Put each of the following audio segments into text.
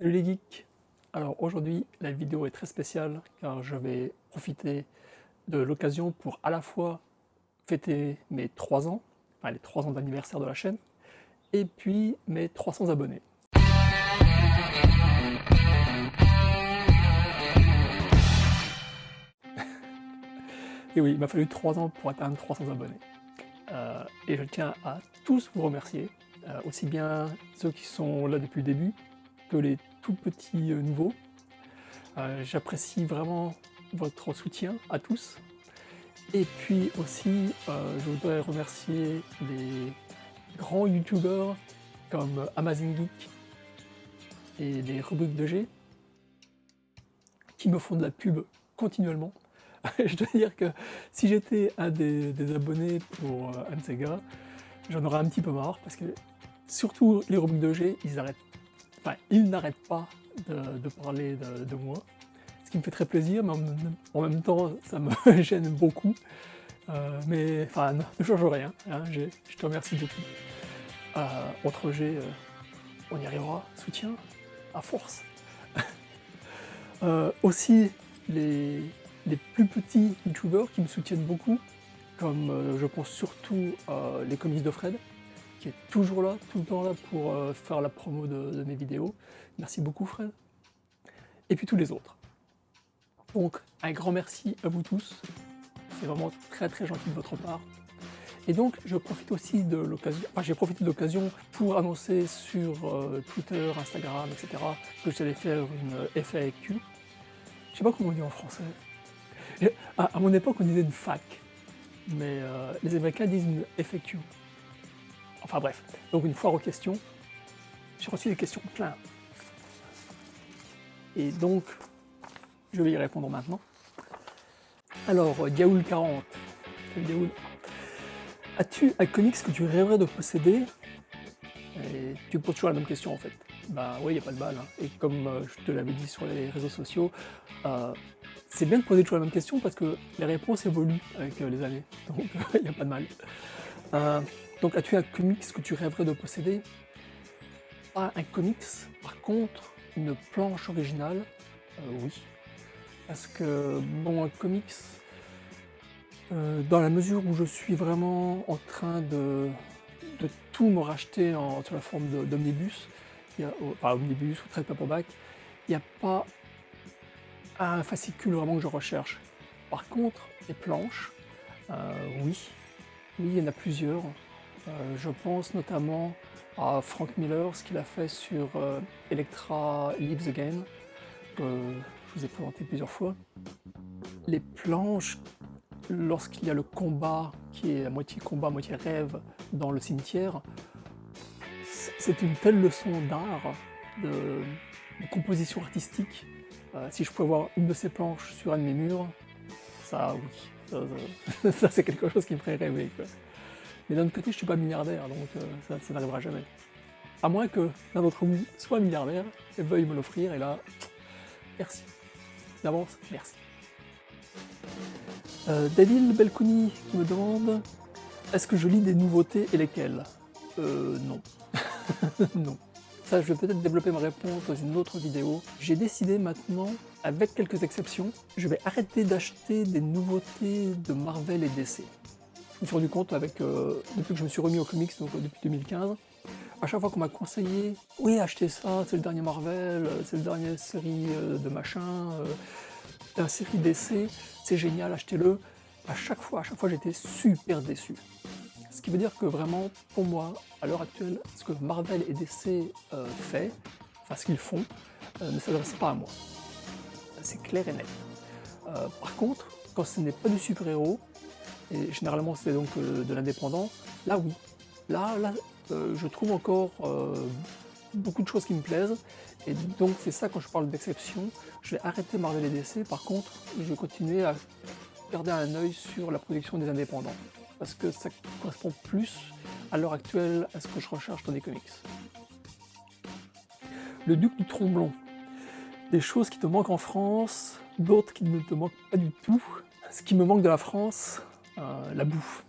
Salut les geeks! Alors aujourd'hui, la vidéo est très spéciale car je vais profiter de l'occasion pour à la fois fêter mes 3 ans, enfin les 3 ans d'anniversaire de la chaîne, et puis mes 300 abonnés. Et oui, il m'a fallu 3 ans pour atteindre 300 abonnés. Et je tiens à tous vous remercier, aussi bien ceux qui sont là depuis le début que les tout petits nouveaux. J'apprécie vraiment votre soutien à tous. Et puis aussi, je voudrais remercier les grands youtubeurs comme Amazing Geek et les rubriques de G qui me font de la pub continuellement. Je dois dire que si j'étais un des abonnés pour un de ces gars, j'en aurais un petit peu marre parce que surtout les rubriques de G, ils n'arrêtent pas de parler de moi. Ce qui me fait très plaisir, mais en même temps, ça me gêne beaucoup. Mais enfin, ne change rien, hein, je te remercie beaucoup. Entre G, on y arrivera, soutien, à force. Aussi, les plus petits youtubeurs qui me soutiennent beaucoup, comme je pense surtout les comics de Fred, qui est toujours là, tout le temps là pour faire la promo de mes vidéos. Merci beaucoup Fred. Et puis tous les autres. Donc, un grand merci à vous tous. C'est vraiment très très gentil de votre part. Et donc, je profite aussi de l'occasion, j'ai profité de l'occasion pour annoncer sur Twitter, Instagram, etc. que j'allais faire une FAQ. Je sais pas comment on dit en français. À mon époque, on disait une fac, mais les Américains disent une FAQ. Enfin bref, donc une foire aux questions. J'ai reçu des questions plein. Et donc, je vais y répondre maintenant. Alors, Diaoul40. Salut Diaoul. As-tu un comics que tu rêverais de posséder? Et tu me poses toujours la même question en fait. Bah oui, il n'y a pas de balle. Hein. Et comme je te l'avais dit sur les réseaux sociaux, c'est bien de poser toujours la même question parce que les réponses évoluent avec les années. Donc il n'y a pas de mal. Donc as-tu un comics que tu rêverais de posséder? Pas un comics, par contre, une planche originale, oui. Parce que, bon, un comics, dans la mesure où je suis vraiment en train de tout me racheter sur la forme d'omnibus, enfin omnibus ou trade paperback, il n'y a pas un fascicule vraiment que je recherche. Par contre, les planches, oui, il y en a plusieurs. Je pense notamment à Frank Miller, ce qu'il a fait sur Elektra Lives Again, que je vous ai présenté plusieurs fois. Les planches, lorsqu'il y a le combat, qui est à moitié combat, moitié rêve, dans le cimetière, c'est une telle leçon d'art, de composition artistique. Si je pouvais avoir une de ces planches sur un de mes murs, ça oui, ça c'est quelque chose qui me ferait rêver, quoi. Mais d'un autre côté, je suis pas milliardaire, donc ça n'arrivera jamais. À moins que l'un d'entre vous soit milliardaire et veuille me l'offrir, et là, merci. D'avance, merci. David Belcouni qui me demande « Est-ce que je lis des nouveautés et lesquelles ?» Non. Non. Ça, je vais peut-être développer ma réponse dans une autre vidéo. J'ai décidé maintenant, avec quelques exceptions, je vais arrêter d'acheter des nouveautés de Marvel et DC. Je me suis rendu compte depuis que je me suis remis aux comics, donc depuis 2015, à chaque fois qu'on m'a conseillé « Oui, achetez ça, c'est le dernier Marvel, c'est le dernier série de machin, la série DC, c'est génial, achetez-le », à chaque fois j'étais super déçu. Ce qui veut dire que vraiment, pour moi, à l'heure actuelle, ce que Marvel et DC ce qu'ils font, ne s'adresse pas à moi. C'est clair et net. Par contre, quand ce n'est pas du super-héros, et généralement c'est donc de l'indépendant, là oui. Là, je trouve encore beaucoup de choses qui me plaisent, et donc c'est ça quand je parle d'exception. Je vais arrêter Marvel et DC, par contre, je vais continuer à garder un œil sur la production des indépendants, parce que ça correspond plus à l'heure actuelle à ce que je recherche dans des comics. Le Duc du Tromblon. Des choses qui te manquent en France, d'autres qui ne te manquent pas du tout. Ce qui me manque de la France, la bouffe,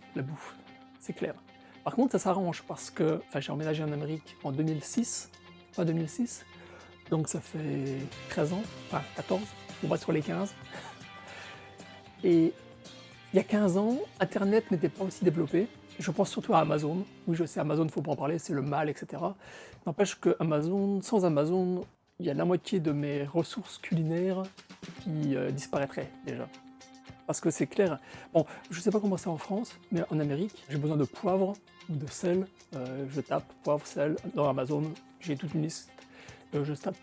c'est clair. Par contre, ça s'arrange parce que j'ai emménagé en Amérique en 2006, pas 2006, Donc ça fait 13 ans, enfin 14, on va sur les 15. Et il y a 15 ans, internet n'était pas aussi développé. Je pense surtout à Amazon. Oui, je sais, Amazon, faut pas en parler, c'est le mal, et cetera. N'empêche que Amazon, sans Amazon, il y a la moitié de mes ressources culinaires qui disparaîtraient déjà. Parce que c'est clair, bon, je sais pas comment c'est en France, mais en Amérique, j'ai besoin de poivre ou de sel. Je tape poivre, sel dans Amazon, j'ai toute une liste. Je tape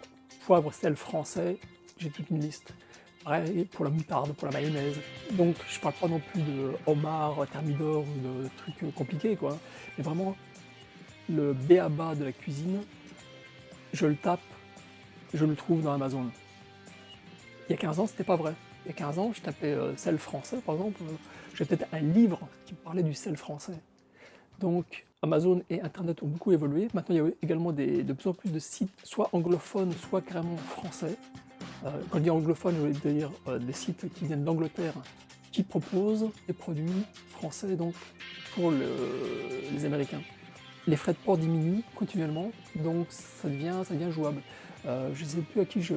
poivre, sel français, j'ai toute une liste. Pareil pour la moutarde, pour la mayonnaise. Donc je parle pas non plus de homard, thermidor ou de trucs compliqués, quoi. Mais vraiment, le b.a.-ba de la cuisine, je le tape, je le trouve dans Amazon. Il y a 15 ans, c'était pas vrai. Il y a 15 ans, je tapais sel français, par exemple, j'avais peut-être un livre qui me parlait du sel français. Donc Amazon et Internet ont beaucoup évolué. Maintenant, il y a également de plus en plus de sites, soit anglophones, soit carrément français. Quand je dis anglophone, je veux dire des sites qui viennent d'Angleterre, qui proposent des produits français donc pour les Américains. Les frais de port diminuent continuellement, donc ça devient jouable. Je ne sais plus à qui je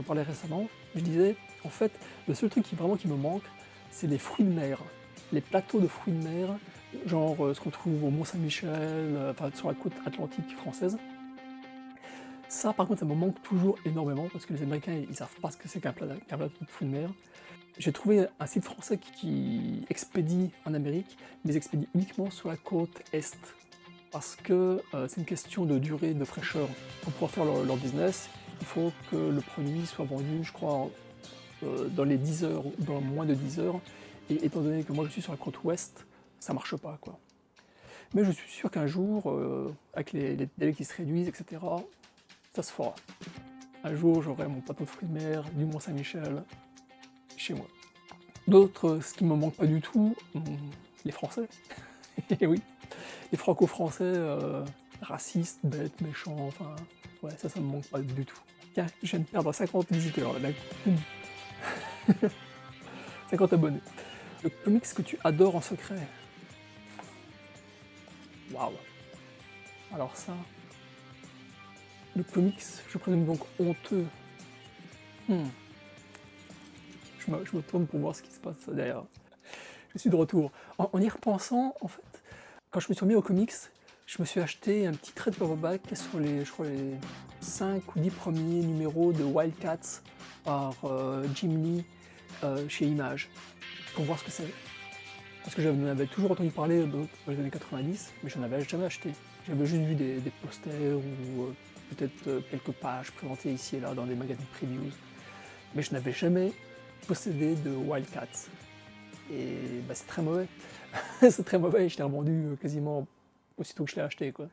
parlais récemment, je disais, en fait, le seul truc qui me manque, c'est les fruits de mer. Les plateaux de fruits de mer, genre ce qu'on trouve au Mont-Saint-Michel, enfin sur la côte atlantique française. Ça, par contre, ça me manque toujours énormément, parce que les Américains, ils savent pas ce que c'est qu'un plateau de fruits de mer. J'ai trouvé un site français qui expédie en Amérique, mais ils expédient uniquement sur la côte Est. Parce que c'est une question de durée, de fraîcheur. Pour pouvoir faire leur business, il faut que le produit soit vendu, je crois, dans les 10 heures, ou dans moins de 10 heures. Et étant donné que moi je suis sur la côte ouest, ça marche pas, quoi. Mais je suis sûr qu'un jour, avec les délais qui se réduisent, etc., ça se fera. Un jour, j'aurai mon plateau de fruits de mer du Mont-Saint-Michel chez moi. D'autres, ce qui me manque pas du tout, les Français. Et oui, les franco-français racistes, bêtes, méchants, enfin, ouais, ça me manque pas du tout. Tiens, je viens de perdre 50 visiteurs, là, 50 abonnés. Le comics que tu adores en secret. Waouh. Alors ça, le comics, je présume donc honteux. Je me tourne pour voir ce qui se passe derrière. Je suis de retour. En y repensant, en fait, quand je me suis remis aux comics, je me suis acheté un petit trade paperback sur les 5 ou 10 premiers numéros de Wildcats par Jim Lee chez Image, pour voir ce que c'est. Parce que j'en avais toujours entendu parler dans les années 90, mais je n'en avais jamais acheté. J'avais juste vu des posters ou peut-être quelques pages présentées ici et là dans des magazines previews. Mais je n'avais jamais possédé de Wildcats. Et bah, c'est très mauvais. C'est très mauvais, je l'ai revendu quasiment aussitôt que je l'ai acheté, quoi.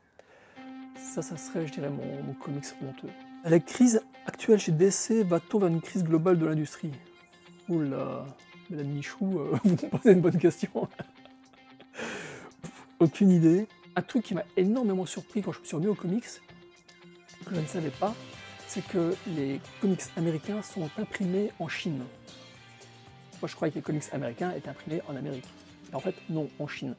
Ça serait, je dirais, mon comics honteux. La crise actuelle chez DC va-t-on vers une crise globale de l'industrie? Oula, Madame Michou, vous me posez une bonne question. Aucune idée. Un truc qui m'a énormément surpris quand je me suis remis aux comics, que je ne savais pas, c'est que les comics américains sont imprimés en Chine. Moi, je croyais que les comics américains étaient imprimés en Amérique. Et en fait, non, en Chine.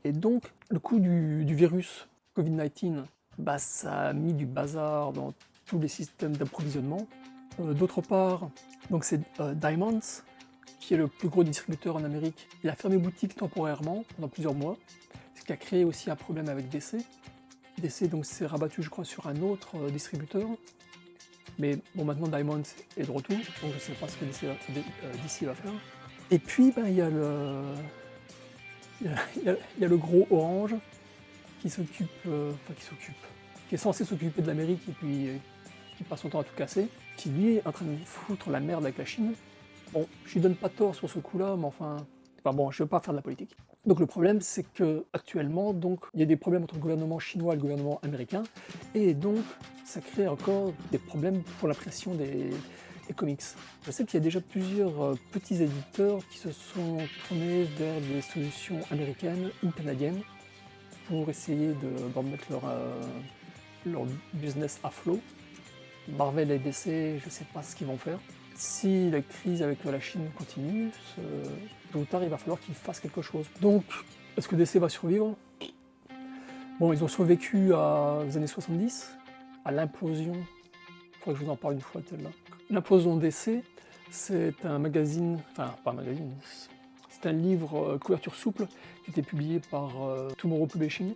Et donc, le coup du virus Covid-19, bah, ça a mis du bazar dans tous les systèmes d'approvisionnement. D'autre part, donc c'est Diamonds, qui est le plus gros distributeur en Amérique. Il a fermé boutique temporairement pendant plusieurs mois, ce qui a créé aussi un problème avec DC. DC donc s'est rabattu, je crois, sur un autre distributeur. Mais bon, maintenant Diamonds est de retour, donc je ne sais pas ce que DC va faire. Et puis, ben, il y a le gros Orange qui s'occupe, qui est censé s'occuper de l'Amérique et puis qui passe son temps à tout casser, qui lui est en train de foutre la merde avec la Chine. Bon, je lui donne pas tort sur ce coup-là, mais enfin, bon, je veux pas faire de la politique. Donc le problème, c'est que actuellement, donc, il y a des problèmes entre le gouvernement chinois et le gouvernement américain, et donc ça crée encore des problèmes pour l'impression des comics. Je sais qu'il y a déjà plusieurs petits éditeurs qui se sont tournés vers des solutions américaines ou canadiennes pour essayer de remettre leur business à flot. Marvel et DC, je sais pas ce qu'ils vont faire. Si la crise avec la Chine continue, tôt ou tard, il va falloir qu'ils fassent quelque chose. Donc, est-ce que DC va survivre? Bon, ils ont survécu aux années 70, à l'implosion faudrait que je vous en parle une fois de celle-là. L'implosion DC, c'est un magazine, enfin pas un magazine, c'est un livre couverture souple qui était publié par Tomorrow Publishing,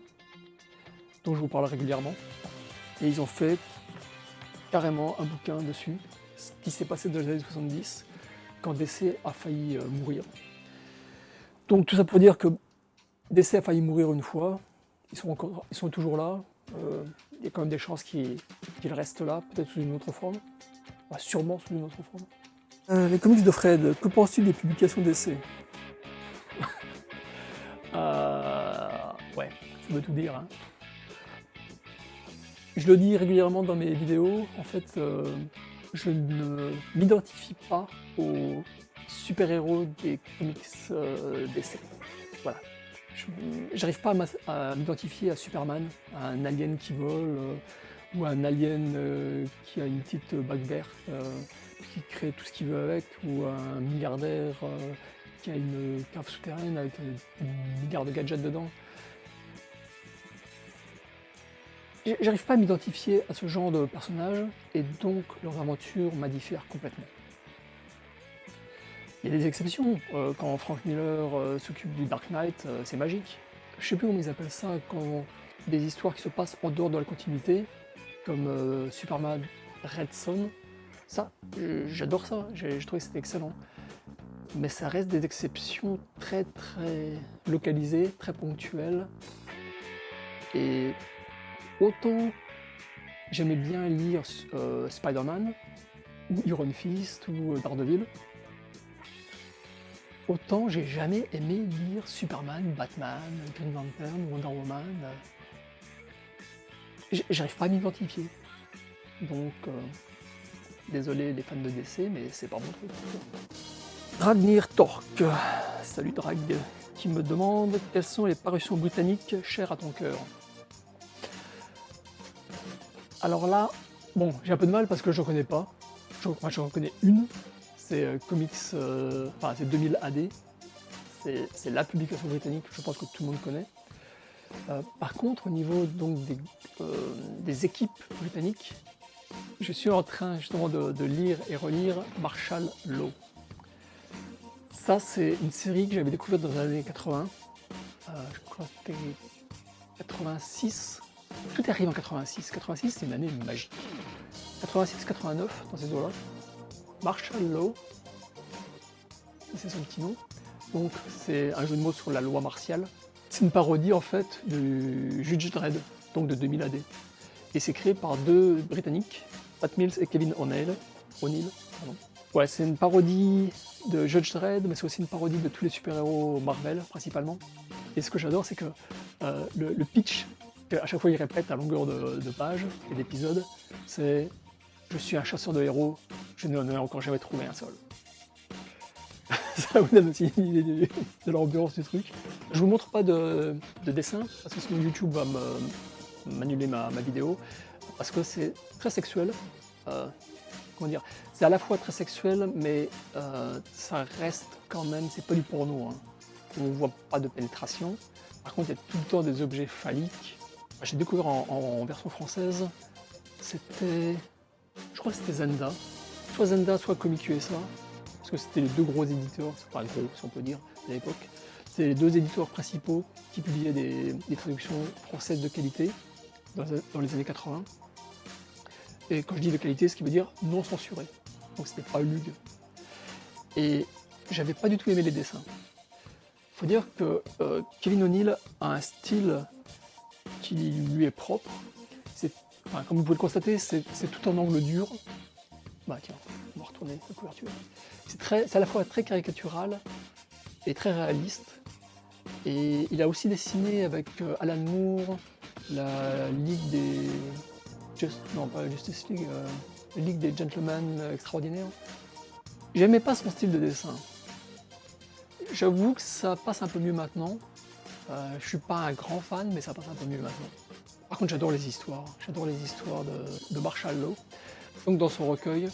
dont je vous parle régulièrement. Et ils ont fait carrément un bouquin dessus, ce qui s'est passé dans les années 70, quand DC a failli mourir. Donc tout ça pour dire que DC a failli mourir une fois, ils sont toujours là, il y a quand même des chances qu'ils restent là, peut-être sous une autre forme, enfin, sûrement sous une autre forme. Les comics de Fred, que penses-tu des publications DC? Ouais, ça veut tout dire, hein. Je le dis régulièrement dans mes vidéos, en fait, je ne m'identifie pas aux super-héros des comics DC. Voilà. J'arrive pas à m'identifier à Superman, à un alien qui vole, ou à un alien qui a une petite bague verte, qui crée tout ce qu'il veut avec, ou à un milliardaire qui a une cave souterraine avec des milliards de gadgets dedans. J'arrive pas à m'identifier à ce genre de personnages, et donc leurs aventures m'indiffèrent complètement. Il y a des exceptions, quand Frank Miller s'occupe du Dark Knight, c'est magique. Je sais plus comment ils appellent ça, quand des histoires qui se passent en dehors de la continuité, comme Superman Red Son, ça, j'adore ça, je trouvais que c'était excellent. Mais ça reste des exceptions très localisées, très ponctuelles, et autant j'aimais bien lire Spider-Man, ou Iron Fist, ou Daredevil, autant j'ai jamais aimé lire Superman, Batman, Green Lantern, Wonder Woman. J'arrive pas à m'identifier. Donc, désolé les fans de DC, mais c'est pas mon truc. Dragnir Torque, salut Drag, qui me demande quelles sont les parutions britanniques chères à ton cœur. Alors là, bon, j'ai un peu de mal parce que je ne connais pas. J'en connais une, c'est Comics, enfin c'est 2000 AD. C'est la publication britannique, je pense que tout le monde connaît. Par contre, au niveau donc, des équipes britanniques, je suis en train justement de lire et relire Marshall Law. Ça, c'est une série que j'avais découverte dans les années 80. Je crois que c'était 86. Tout arrive en 86. 86, c'est une année magique. 86-89, dans ces eaux-là. Marshall Law, c'est son petit nom. Donc, c'est un jeu de mots sur la loi martiale. C'est une parodie, en fait, du Judge Dredd, donc de 2000 AD. Et c'est créé par deux Britanniques, Pat Mills et Kevin O'Neill. Ouais, c'est une parodie de Judge Dredd, mais c'est aussi une parodie de tous les super-héros Marvel, principalement. Et ce que j'adore, c'est que le pitch, à chaque fois il répète à longueur de pages et d'épisodes, c'est « Je suis un chasseur de héros, je n'en ai encore jamais trouvé un seul ». Ça vous donne aussi une idée de l'ambiance du truc. Je vous montre pas de dessin, parce que sinon YouTube va m'annuler ma vidéo, parce que c'est très sexuel. Comment dire, c'est à la fois très sexuel, mais ça reste quand même, c'est pas du porno, hein. On ne voit pas de pénétration. Par contre, il y a tout le temps des objets phalliques. J'ai découvert en version française, c'était, je crois que c'était Zenda. Soit Zenda, soit Comic USA, parce que c'était les deux gros éditeurs, enfin gros si on peut dire, à l'époque. C'était les deux éditeurs principaux qui publiaient des traductions françaises de qualité dans les années 80. Et quand je dis de qualité, ce qui veut dire non censuré. Donc c'était pas Lug. Et j'avais pas du tout aimé les dessins. Faut dire que Kevin O'Neill a un style qui lui est propre. Enfin, comme vous pouvez le constater, c'est tout en angle dur. Bah tiens, on va retourner la couverture. C'est à la fois très caricatural et très réaliste. Et il a aussi dessiné avec Alan Moore la Ligue des... Non, pas Justice League, la Ligue des Gentlemen Extraordinaires. J'aimais pas son style de dessin. J'avoue que ça passe un peu mieux maintenant. Je suis pas un grand fan, mais ça passe un peu mieux maintenant. Par contre, j'adore les histoires. J'adore les histoires de Marshall Law. Donc, dans son recueil,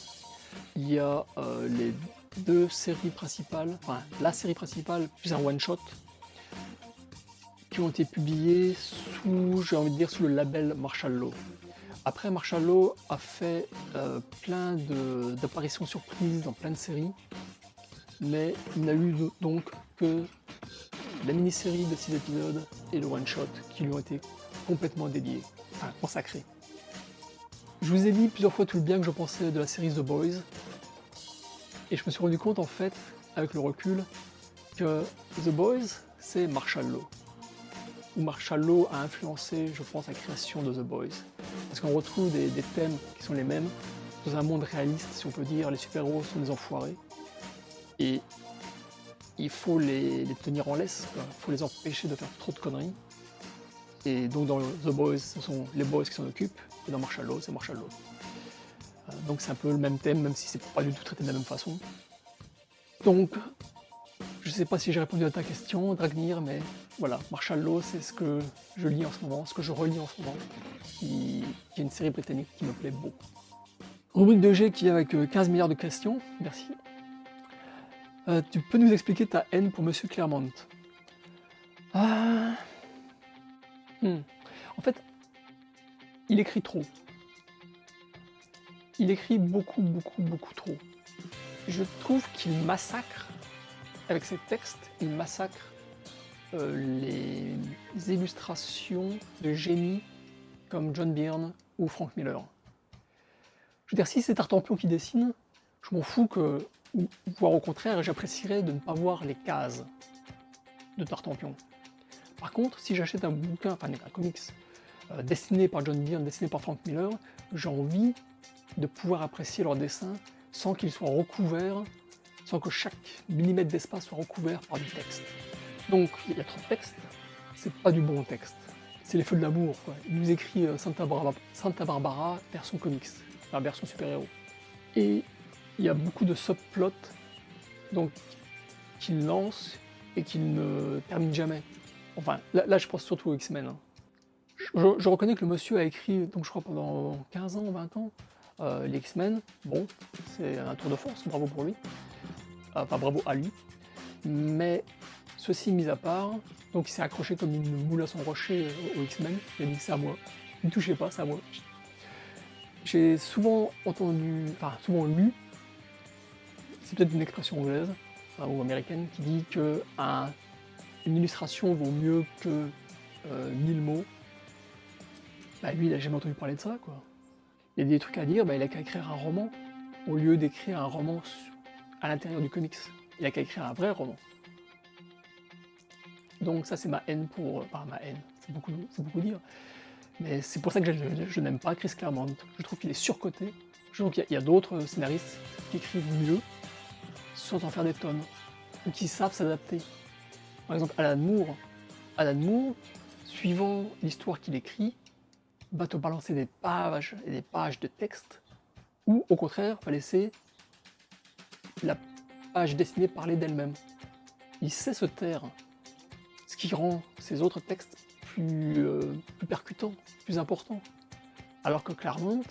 il y a les deux séries principales, enfin la série principale, plus un one-shot, qui ont été publiés sous, j'ai envie de dire, sous le label Marshall Law. Après, Marshall Law a fait plein d'apparitions surprises dans plein de séries, mais il n'a eu donc que la mini-série de 6 épisodes et le one-shot qui lui ont été complètement dédiés, enfin consacrés. Je vous ai dit plusieurs fois tout le bien que je pensais de la série The Boys, et je me suis rendu compte en fait, avec le recul, que The Boys, c'est Marshall Law. Où Marshall Law a influencé, je pense, la création de The Boys. Parce qu'on retrouve des thèmes qui sont les mêmes, dans un monde réaliste, si on peut dire, les super-héros sont des enfoirés, et il faut les tenir en laisse, il faut les empêcher de faire trop de conneries. Et donc dans The Boys, ce sont les boys qui s'en occupent, et dans Marshall Law, c'est Marshall Law. Donc c'est un peu le même thème, même si c'est pas du tout traité de la même façon. Donc, je sais pas si j'ai répondu à ta question, Dragnir, mais voilà, Marshall Law, c'est ce que je lis en ce moment, ce que je relis en ce moment, qui est une série britannique qui me plaît beaucoup. Rubrique de G qui est avec 15 milliards de questions, merci. Tu peux nous expliquer ta haine pour Monsieur Claremont? En fait, il écrit trop. Il écrit beaucoup trop. Je trouve qu'il massacre, avec ses textes, il massacre les illustrations de génies comme John Byrne ou Frank Miller. Je veux dire, si c'est Tartampion qui dessine, je m'en fous que, voire au contraire, j'apprécierais de ne pas voir les cases de Tartampion. Par contre, si j'achète un bouquin, enfin un comics, dessiné par John Byrne, dessiné par Frank Miller, j'ai envie de pouvoir apprécier leur dessin sans qu'ils soient recouverts, sans que chaque millimètre d'espace soit recouvert par du texte. Donc, il y a trop de texte, c'est pas du bon texte. C'est les feux de l'amour, quoi. Il nous écrit Santa Barbara version comics, enfin version super-héros. Et il y a beaucoup de subplots, donc, qu'il lance et qu'il ne termine jamais. Enfin, là je pense surtout aux X-Men. Hein. Je reconnais que le monsieur a écrit, donc je crois pendant 15 ans, 20 ans, les X-Men. Bon, c'est un tour de force, bravo pour lui. Enfin, bravo à lui. Mais ceci mis à part, donc il s'est accroché comme une moule à son rocher aux X-Men. Il a dit c'est à moi. Ne touchez pas, c'est à moi. J'ai souvent entendu, enfin souvent lu, c'est peut-être une expression anglaise ou américaine qui dit que une illustration vaut mieux que 1000 mots. Bah lui, il a jamais entendu parler de ça, quoi. Il y a des trucs à dire, bah, il a qu'à écrire un roman, au lieu d'écrire un roman à l'intérieur du comics. Il a qu'à écrire un vrai roman. Donc ça, c'est ma haine pour... Enfin, ma haine, c'est beaucoup dire. Mais c'est pour ça que je n'aime pas Chris Claremont. Je trouve qu'il est surcoté. Je trouve qu'il y a d'autres scénaristes qui écrivent mieux, sans en faire des tonnes, ou qui savent s'adapter. Par exemple, Alan Moore. Alan Moore, suivant l'histoire qu'il écrit, va te balancer des pages et des pages de texte, ou au contraire, va laisser la page dessinée parler d'elle-même. Il sait se taire, ce qui rend ses autres textes plus percutants, plus importants. Alors que Claremont,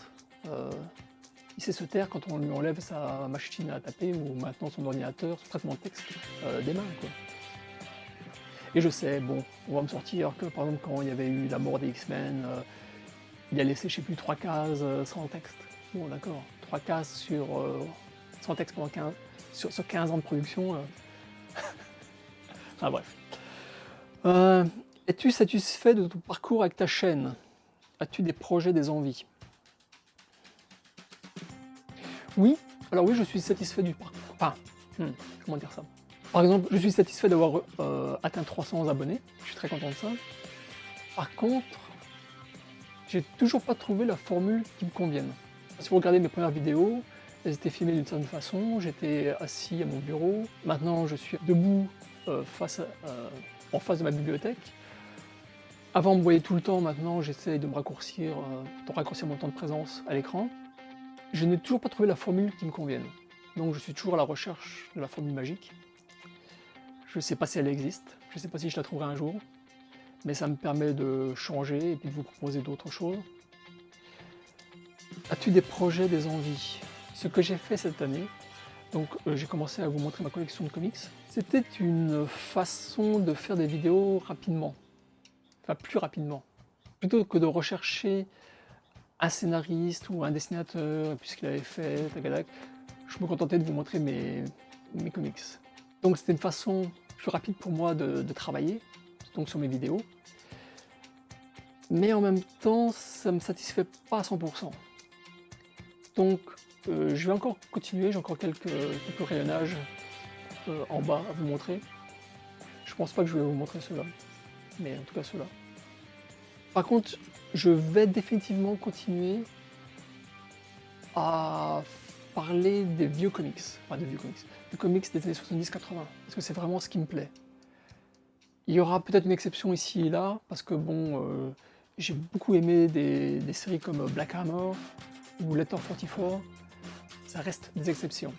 il sait se taire quand on lui enlève sa machine à taper, ou maintenant son ordinateur, son traitement de texte des mains, quoi. Et je sais, bon, on va me sortir que par exemple quand il y avait eu la mort des X-Men, il a laissé, je sais plus, 3 cases sans texte. Bon, d'accord, 3 cases sans texte pendant 15 ans de production. Enfin bref. Es-tu satisfait de ton parcours avec ta chaîne? As-tu des projets, des envies? Oui, alors oui, je suis satisfait du parcours. Enfin, comment dire ça? Par exemple, je suis satisfait d'avoir atteint 300 abonnés, je suis très content de ça. Par contre, j'ai toujours pas trouvé la formule qui me convienne. Si vous regardez mes premières vidéos, elles étaient filmées d'une certaine façon, j'étais assis à mon bureau, maintenant je suis debout en face de ma bibliothèque. Avant on me voyait tout le temps, maintenant j'essaie de raccourcir mon temps de présence à l'écran. Je n'ai toujours pas trouvé la formule qui me convienne, donc je suis toujours à la recherche de la formule magique. Je ne sais pas si elle existe, je ne sais pas si je la trouverai un jour, mais ça me permet de changer et puis de vous proposer d'autres choses. As-tu des projets, des envies? Ce que j'ai fait cette année, donc j'ai commencé à vous montrer ma collection de comics, c'était une façon de faire des vidéos rapidement, enfin plus rapidement. Plutôt que de rechercher un scénariste ou un dessinateur, puisqu'il avait fait tagadac, je me contentais de vous montrer mes comics. Donc c'était une façon plus rapide pour moi de travailler, donc sur mes vidéos. Mais en même temps, ça me satisfait pas à 100%. Donc je vais encore continuer, j'ai encore quelques rayonnages en bas à vous montrer. Je pense pas que je vais vous montrer ceux-là, mais en tout cas ceux-là. Par contre, je vais définitivement continuer à parler des vieux comics, enfin des comics des années 70-80, parce que c'est vraiment ce qui me plaît. Il y aura peut-être une exception ici et là, parce que bon, j'ai beaucoup aimé des séries comme Black Hammer ou Letter 44, ça reste des exceptions.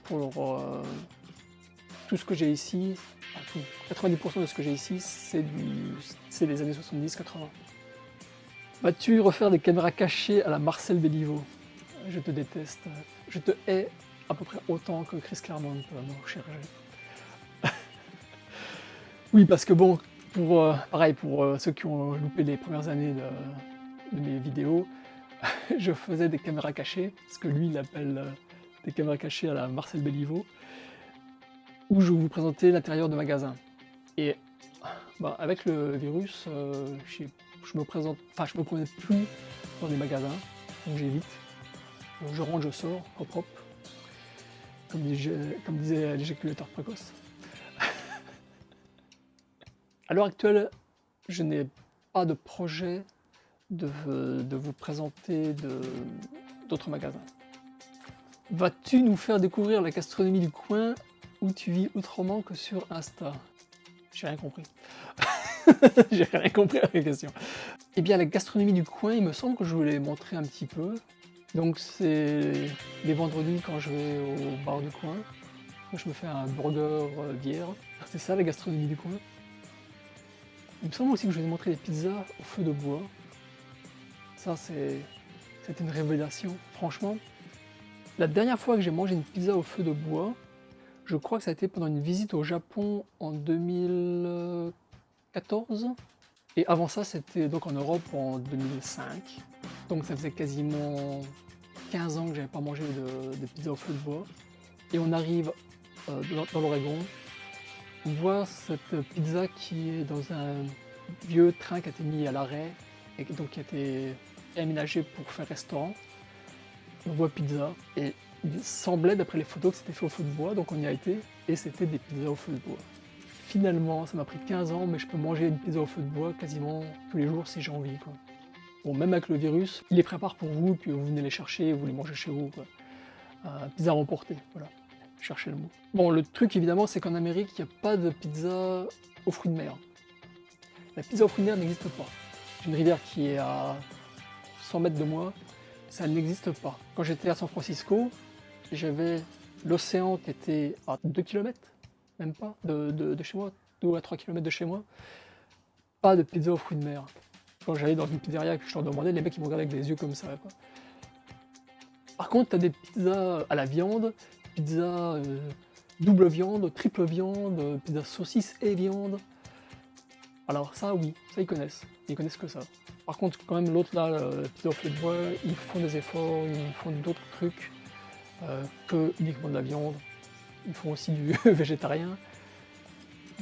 Pour tout ce que j'ai ici, enfin, 90% de ce que j'ai ici, c'est des années 70-80. Vas-tu refaire des caméras cachées à la Marcel Béliveau? Je te déteste. Je te hais à peu près autant que Chris Claremont, mon cher G. Oui, parce que bon, pareil, pour ceux qui ont loupé les premières années de mes vidéos, je faisais des caméras cachées, ce que lui il appelle des caméras cachées à la Marcel Béliveau, où je vous présentais l'intérieur de magasins. Et bah, avec le virus, je me promène plus dans des magasins, donc j'évite. Je rentre, je sors, hop hop, comme disait l'éjaculateur précoce. À l'heure actuelle, je n'ai pas de projet de vous présenter d'autres magasins. Vas-tu nous faire découvrir la gastronomie du coin où tu vis autrement que sur Insta? J'ai rien compris. J'ai rien compris à la question. Eh bien, la gastronomie du coin, il me semble que je vous l'ai montré un petit peu. Donc c'est les vendredis quand je vais au bar du coin. Je me fais un burger bière. C'est ça la gastronomie du coin. Il me semble aussi que je vous ai montré les pizzas au feu de bois. Ça c'était une révélation. Franchement, la dernière fois que j'ai mangé une pizza au feu de bois, je crois que ça a été pendant une visite au Japon en 2014. Et avant ça, c'était donc en Europe en 2005. Donc ça faisait quasiment 15 ans que j'avais pas mangé de pizza au feu de bois. Et on arrive dans l'Oregon, on voit cette pizza qui est dans un vieux train qui a été mis à l'arrêt et donc qui a été aménagé pour faire restaurant. On voit pizza et il semblait d'après les photos que c'était fait au feu de bois, donc on y a été et c'était des pizzas au feu de bois. Finalement, ça m'a pris 15 ans, mais je peux manger une pizza au feu de bois quasiment tous les jours si j'ai envie, quoi. Bon, même avec le virus, il les prépare pour vous, puis vous venez les chercher, vous les mangez chez vous, quoi. Pizza remportée, voilà. Cherchez le mot. Bon, le truc évidemment, c'est qu'en Amérique, il n'y a pas de pizza aux fruits de mer. La pizza aux fruits de mer n'existe pas. J'ai une rivière qui est à 100 mètres de moi, ça n'existe pas. Quand j'étais à San Francisco, j'avais l'océan qui était à 2 km, même pas, de chez moi, 2 à 3 km de chez moi. Pas de pizza aux fruits de mer. Quand j'allais dans une pizzeria et que je leur demandais, les mecs ils me regardaient avec des yeux comme ça, quoi. Par contre, t'as des pizzas à la viande, pizza double viande, triple viande, pizza saucisse et viande. Alors ça, oui, ça ils connaissent que ça. Par contre, quand même, l'autre là, pizza au feu de bois, ils font des efforts, ils font d'autres trucs que uniquement de la viande. Ils font aussi du végétarien.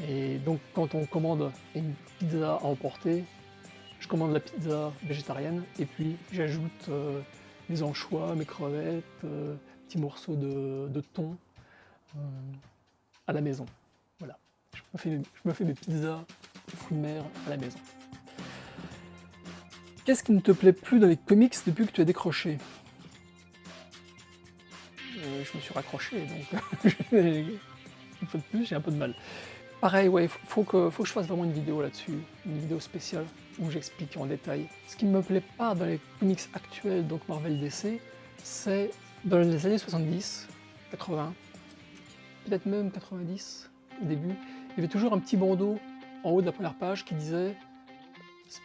Et donc, quand on commande une pizza à emporter, je commande la pizza végétarienne et puis j'ajoute mes anchois, mes crevettes, petits morceaux de thon à la maison. Voilà, je me fais mes pizzas de fruits de mer à la maison. Qu'est-ce qui ne te plaît plus dans les comics depuis que tu as décroché? Je me suis raccroché, donc une fois de plus, j'ai un peu de mal. Pareil, ouais, faut que je fasse vraiment une vidéo là-dessus, une vidéo spéciale où j'explique en détail. Ce qui ne me plaît pas dans les comics actuels, donc Marvel DC, c'est dans les années 70, 80, peut-être même 90 au début, il y avait toujours un petit bandeau en haut de la première page qui disait,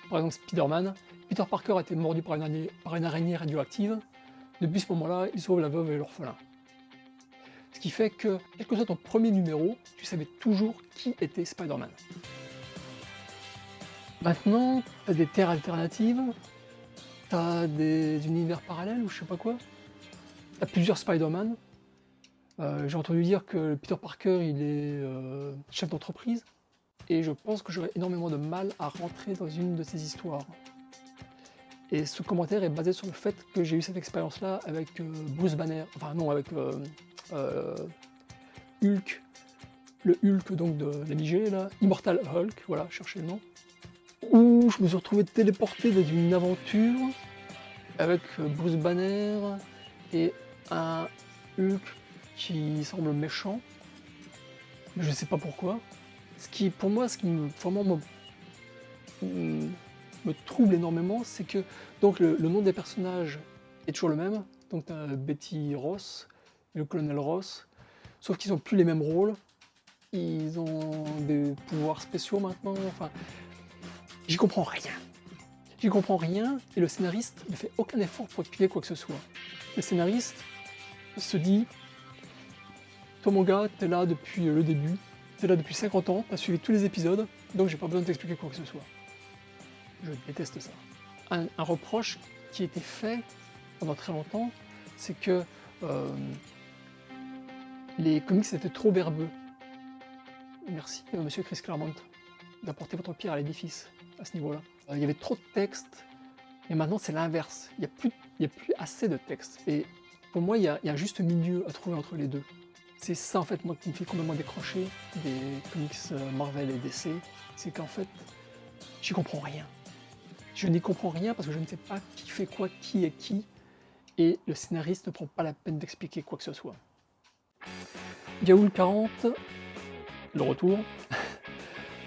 par exemple Spider-Man, Peter Parker a été mordu par une araignée radioactive, depuis ce moment-là, il sauve la veuve et l'orphelin. Ce qui fait que, quel que soit ton premier numéro, tu savais toujours qui était Spider-Man. Maintenant, tu as des terres alternatives, t'as des univers parallèles ou je sais pas quoi. T'as plusieurs Spider-Man. J'ai entendu dire que Peter Parker, il est chef d'entreprise. Et je pense que j'aurais énormément de mal à rentrer dans une de ces histoires. Et ce commentaire est basé sur le fait que j'ai eu cette expérience-là avec Bruce Banner, enfin non, avec Hulk, le Hulk donc de l'MIG, là, Immortal Hulk, voilà, cherchez le nom, où je me suis retrouvé téléporté dans une aventure avec Bruce Banner et un Hulk qui semble méchant, mais je sais pas pourquoi. Pour moi, ce qui vraiment me trouble énormément, c'est que donc le nom des personnages est toujours le même. Donc t'as Betty Ross et le colonel Ross, sauf qu'ils n'ont plus les mêmes rôles. Ils ont des pouvoirs spéciaux maintenant. Enfin, j'y comprends rien. J'y comprends rien et le scénariste ne fait aucun effort pour expliquer quoi que ce soit. Le scénariste se dit, toi mon gars, t'es là depuis le début, t'es là depuis 50 ans, t'as suivi tous les épisodes, donc j'ai pas besoin de t'expliquer quoi que ce soit. Je déteste ça. Un reproche qui a été fait pendant très longtemps, c'est que les comics étaient trop verbeux. Merci, monsieur Chris Claremont, d'apporter votre pierre à l'édifice à ce niveau-là. Il y avait trop de texte, et maintenant c'est l'inverse. Il n'y a plus assez de texte. Et pour moi, il y a un juste milieu à trouver entre les deux. C'est ça en fait moi qui me fait complètement décrocher des comics Marvel et DC, c'est qu'en fait, j'y comprends rien. Je n'y comprends rien parce que je ne sais pas qui fait quoi, qui est qui, et le scénariste ne prend pas la peine d'expliquer quoi que ce soit. Gaoul 40, le retour.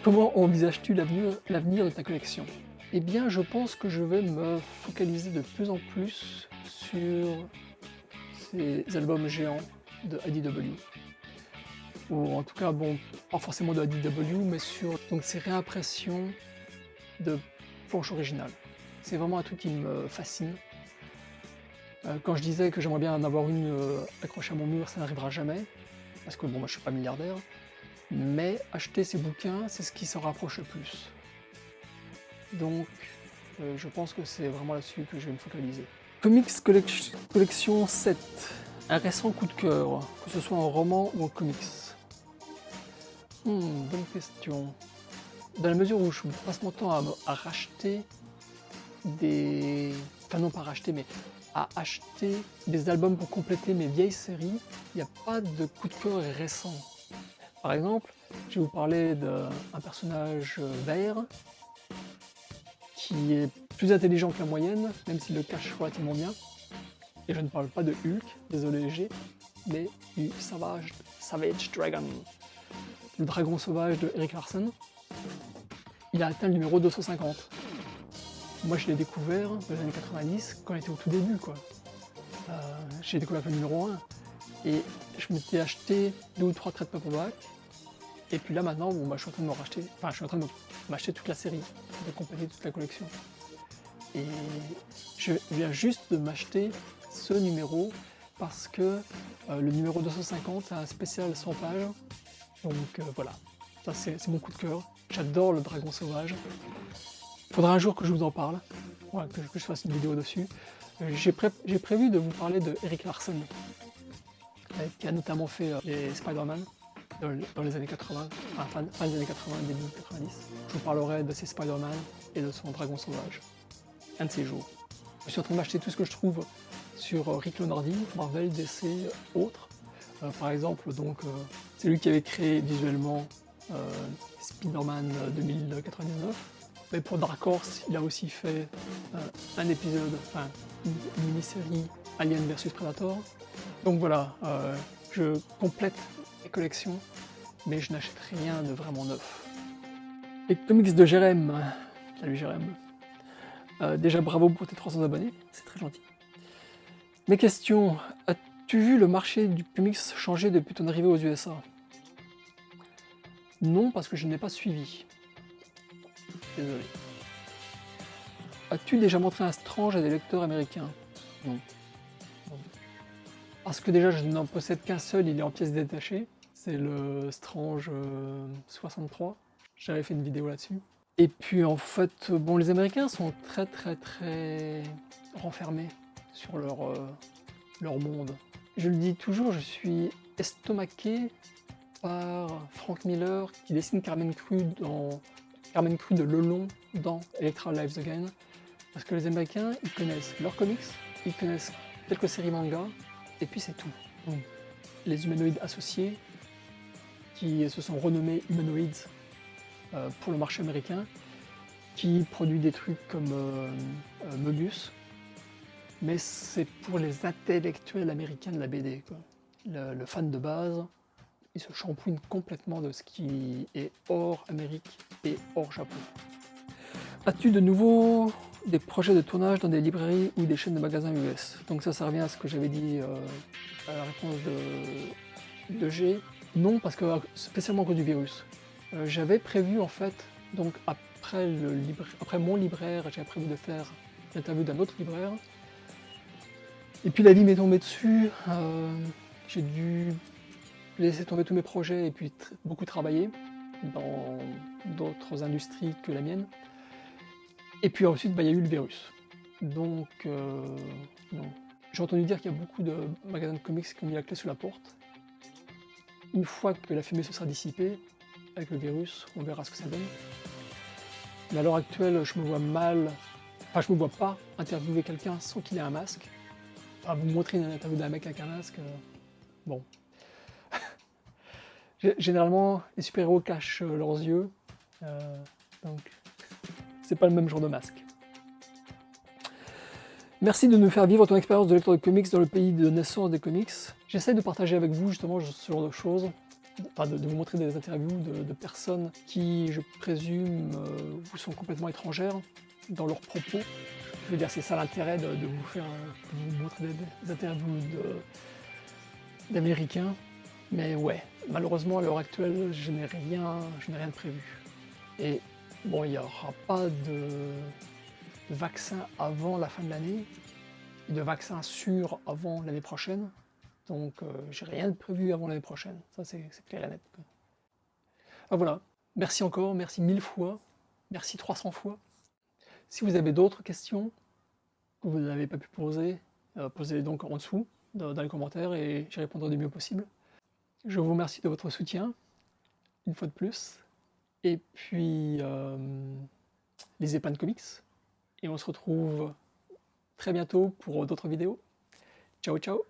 Comment envisages-tu l'avenir de ta collection? Eh bien, je pense que je vais me focaliser de plus en plus sur ces albums géants de IDW. Ou en tout cas, bon, pas forcément de IDW, mais sur donc, ces réimpressions de planches originales. C'est vraiment un truc qui me fascine. Quand je disais que j'aimerais bien en avoir une accrochée à mon mur, ça n'arrivera jamais, parce que bon, moi je suis pas milliardaire, mais acheter ces bouquins, c'est ce qui s'en rapproche le plus. Donc, je pense que c'est vraiment là-dessus que je vais me focaliser. Comics Collection 7, un récent coup de cœur, que ce soit en roman ou en comics. Bonne question. Dans la mesure où je passe mon temps à racheter des... Enfin non pas racheter, mais à acheter des albums pour compléter mes vieilles séries, il n'y a pas de coup de cœur récent. Par exemple, je vais vous parler d'un personnage vert qui est plus intelligent que la moyenne, même s'il le cache relativement bien. Et je ne parle pas de Hulk, désolé G, mais du Savage Dragon. Le dragon sauvage de Erik Larsen. Il a atteint le numéro 250. Moi je l'ai découvert dans les années 90, quand il était au tout début quoi. J'ai découvert le numéro 1, et je m'étais acheté 2 ou 3 trades paperback, et puis là maintenant, bon, bah, je suis en train de me racheter, enfin je suis en train de m'acheter toute la série, de compléter toute la collection. Et je viens juste de m'acheter ce numéro, parce que le numéro 250 a un spécial 100 pages, donc voilà, ça c'est mon coup de cœur. J'adore le dragon sauvage. Il faudra un jour que je vous en parle, voilà, que je fasse une vidéo dessus. J'ai prévu de vous parler de Erik Larsen, qui a notamment fait les Spider-Man dans les années 80, enfin fin des années 80, début 90. Je vous parlerai de ses Spider-Man et de son dragon sauvage, un de ces jours. Je suis en train de m'acheter tout ce que je trouve sur Rick Leonardi, Marvel, DC, autres. Par exemple, donc, c'est lui qui avait créé visuellement Spider-Man 2099. Mais pour Dark Horse, il a aussi fait un épisode, enfin une mini-série Alien vs Predator. Donc voilà, je complète mes collections, mais je n'achète rien de vraiment neuf. Les comics de Jérém. Salut Jérém. Déjà bravo pour tes 300 abonnés, c'est très gentil. Mes questions. As-tu vu le marché du comics changer depuis ton arrivée aux USA? Non, parce que je n'ai pas suivi. Désolé. As-tu déjà montré un Strange à des lecteurs américains? Non. Non. Parce que déjà je n'en possède qu'un seul, il est en pièces détachées. C'est le Strange 63. J'avais fait une vidéo là-dessus. Et puis en fait, bon, les Américains sont très renfermés sur leur monde. Je le dis toujours, je suis estomaqué par Frank Miller qui dessine Carmen Crue de Lelon dans Electra Lives Again, parce que les Américains, ils connaissent leurs comics, ils connaissent quelques séries manga, et puis c'est tout. Donc, les humanoïdes associés, qui se sont renommés Humanoids pour le marché américain, qui produit des trucs comme Möbius, mais c'est pour les intellectuels américains de la BD, quoi. Le fan de base, il se shampouine complètement de ce qui est hors Amérique et hors Japon. As-tu de nouveau des projets de tournage dans des librairies ou des chaînes de magasins US? Donc ça revient à ce que j'avais dit à la réponse de G. Non, parce que spécialement à cause du virus. J'avais prévu en fait, donc après mon libraire, j'avais prévu de faire l'interview d'un autre libraire. Et puis la vie m'est tombée dessus, j'ai dû laisser tomber tous mes projets et puis beaucoup travailler dans d'autres industries que la mienne. Et puis ensuite, il y a eu le virus. Donc, non. J'ai entendu dire qu'il y a beaucoup de magasins de comics qui ont mis la clé sous la porte. Une fois que la fumée se sera dissipée, avec le virus, on verra ce que ça donne. Mais à l'heure actuelle, je me vois pas interviewer quelqu'un sans qu'il ait un masque. Enfin, vous montrer une interview d'un mec avec un masque, bon. Généralement, les super-héros cachent leurs yeux, donc c'est pas le même genre de masque. Merci de nous faire vivre ton expérience de lecteur de comics dans le pays de naissance des comics. J'essaie de partager avec vous justement ce genre de choses, enfin de vous montrer des interviews de personnes qui, je présume, vous sont complètement étrangères dans leurs propos. Je veux dire, c'est ça l'intérêt de vous montrer des interviews d'Américains. Mais ouais, malheureusement à l'heure actuelle, je n'ai rien de prévu. Et bon, il n'y aura pas de vaccin avant la fin de l'année, de vaccin sûr avant l'année prochaine. Donc j'ai rien de prévu avant l'année prochaine. Ça c'est clair et net, quoi. Ah voilà, merci encore, merci 1000 fois, merci 300 fois. Si vous avez d'autres questions que vous n'avez pas pu poser, posez-les donc en dessous, dans les commentaires, et j'y répondrai du mieux possible. Je vous remercie de votre soutien, une fois de plus. Et puis, lisez plein de comics. Et on se retrouve très bientôt pour d'autres vidéos. Ciao, ciao!